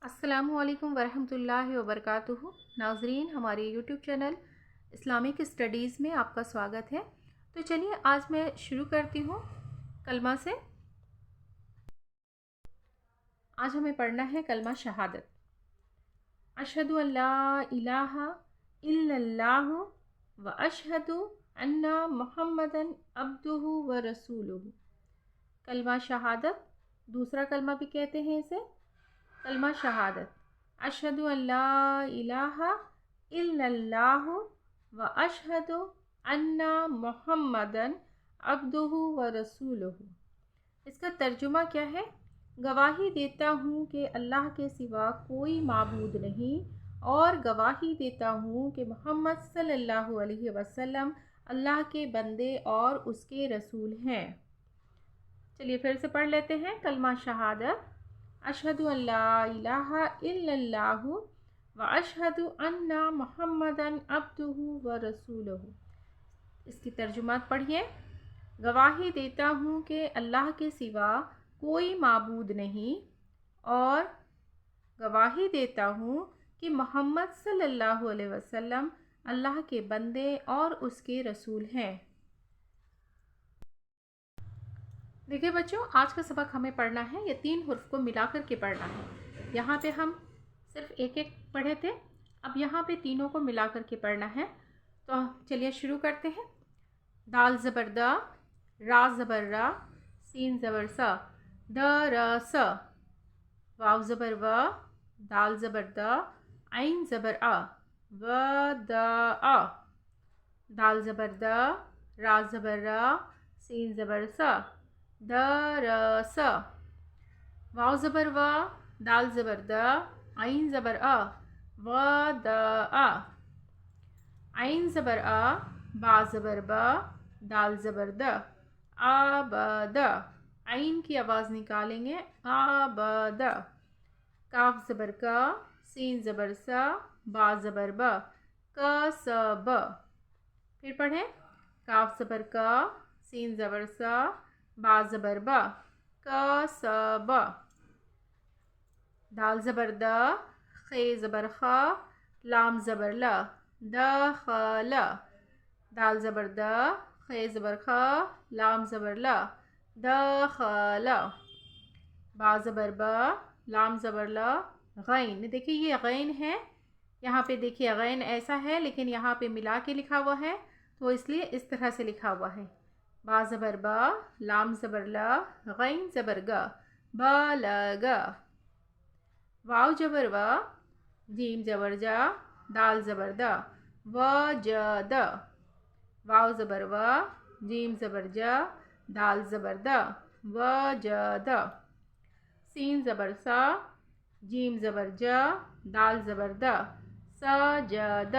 السلام علیکم ورحمۃ اللہ وبرکاتہ۔ ناظرین، ہمارے یوٹیوب چینل اسلامک اسٹڈیز میں آپ کا سواگت ہے۔ تو چلیے آج میں شروع کرتی ہوں کلمہ سے۔ آج ہمیں پڑھنا ہے کلمہ شہادت۔ اشہد ان لا الہ الا اللہ و اشہد ان محمدً عبدہ و رسولہ۔ کلمہ شہادت، دوسرا کلمہ بھی کہتے ہیں اسے کلمہ شہادت۔ اشہد ان لا الہ الا اللہ و اشہد ان محمدً عبدہ و رسولہ۔ اس کا ترجمہ کیا ہے؟ گواہی دیتا ہوں کہ اللہ کے سوا کوئی معبود نہیں، اور گواہی دیتا ہوں کہ محمد صلی اللہ علیہ وسلم اللہ کے بندے اور اس کے رسول ہیں۔ چلیے پھر سے پڑھ لیتے ہیں کلمہ شہادت۔ اشہد ان لا الہ الا اللہ و اشہد ان محمدً عبدہ و رسولہ۔ اس کی ترجمات پڑھیے۔ گواہی دیتا ہوں کہ اللہ کے سوا کوئی معبود نہیں، اور گواہی دیتا ہوں کہ محمد صلی اللہ علیہ وسلم اللہ کے بندے اور اس کے رسول ہیں۔ دیکھیں بچوں، آج کا سبق ہمیں پڑھنا ہے، یہ 3 حرف کو ملا کر کے پڑھنا ہے۔ یہاں پہ ہم صرف ایک پڑھے تھے، اب یہاں پہ تینوں کو ملا کر کے پڑھنا ہے۔ تو چلیے شروع کرتے ہیں۔ دال زبر دا، را زبر را، سین زبر سا، درس۔ واو زبر و، دال زبر دا، عین زبر آ، وداع۔ دال زبر دا، را زبر را، سین زبر سا، درس۔ واو زبر و، دال زبر دا، عین زبر آ، وداع۔ عین زبر آ، با زبر با، دال زبر دا، آبد۔ عین کی آواز نکالیں گے، آبد۔ کاف زبر کا، سین زبر سا، با زبر با، کسب۔ پھر پڑھیں۔ کاف زبر کا، سین زبر سا، با زبر با، کسب۔ دال زبر دا، خے زبر خا، لام زبر لا، دخل۔ دال زبر دا، خے زبر خا، لام زبر لا، دخل۔ با زبر با، لام زبر لا، غین۔ دیکھیے یہ غین ہے، یہاں پہ دیکھیے غین ایسا ہے لیکن یہاں پہ ملا کے لکھا ہوا ہے، تو اس لیے اس طرح سے لکھا ہوا ہے۔ با زبر با، لام زبر لا، غین زبر گا، بالغ۔ واو زبر وا، جیم زبر جا، دال زبر دا، وجد۔ واو زبر وا، جیم زبر جا، دال زبر دا، وجد۔ سین زبر سا، جیم زبر جا، دال زبر دا، سجد۔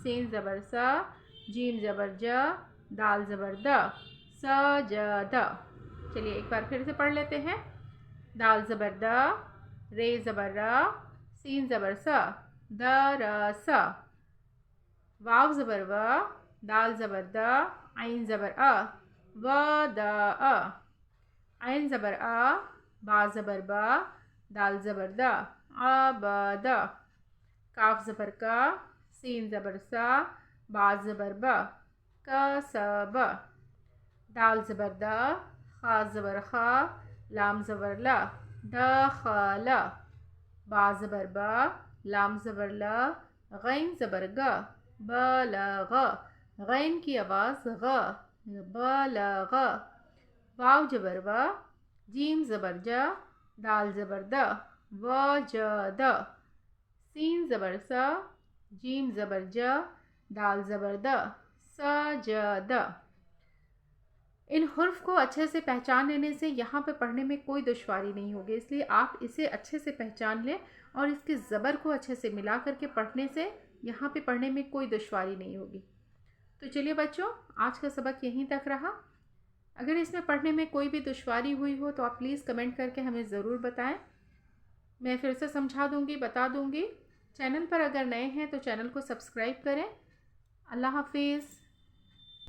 سین زبر سا، جیم زبر جا، دال زبر دا، سجد۔ چلیے ایک بار پھر سے پڑھ لیتے ہیں۔ دال زبر دا، رے زبر را، سین زبر سا، درس۔ واو زبر وا، دال زبر دا، عین زبر آ، وداع۔ عین زبر آ، با زبر با، دال زبر دا، عبد۔ کاف زبر کا، سین زبر سا، با زبر با، کسب۔ دال زبر دا، خا زبر خا، لام زبر لا، دخل۔ با زبر با، لام زبر لا، غین زبر گا، بلغ۔ غین کی آواز غ، بلغ۔ واو زبر وا، جیم زبر جا، دال زبر دا، وجد۔ سین زبر سا، جیم زبر جا، دال زبر دا، سجد۔ ان حرف کو اچھے سے پہچان لینے سے یہاں پہ پڑھنے میں کوئی دشواری نہیں ہوگی، اس لیے آپ اسے اچھے سے پہچان لیں اور اس کے زبر کو اچھے سے ملا کر کے پڑھنے سے یہاں پہ پڑھنے میں کوئی دشواری نہیں ہوگی۔ تو چلیے بچوں، آج کا سبق یہیں تک رہا۔ اگر اس میں پڑھنے میں کوئی بھی دشواری ہوئی ہو تو آپ پلیز کمنٹ کر کے ہمیں ضرور بتائیں، میں پھر سے سمجھا دوں گی، بتا دوں گی۔ چینل پر اگر نئے ہیں تو چینل کو سبسکرائب کریں۔ اللہ حافظ۔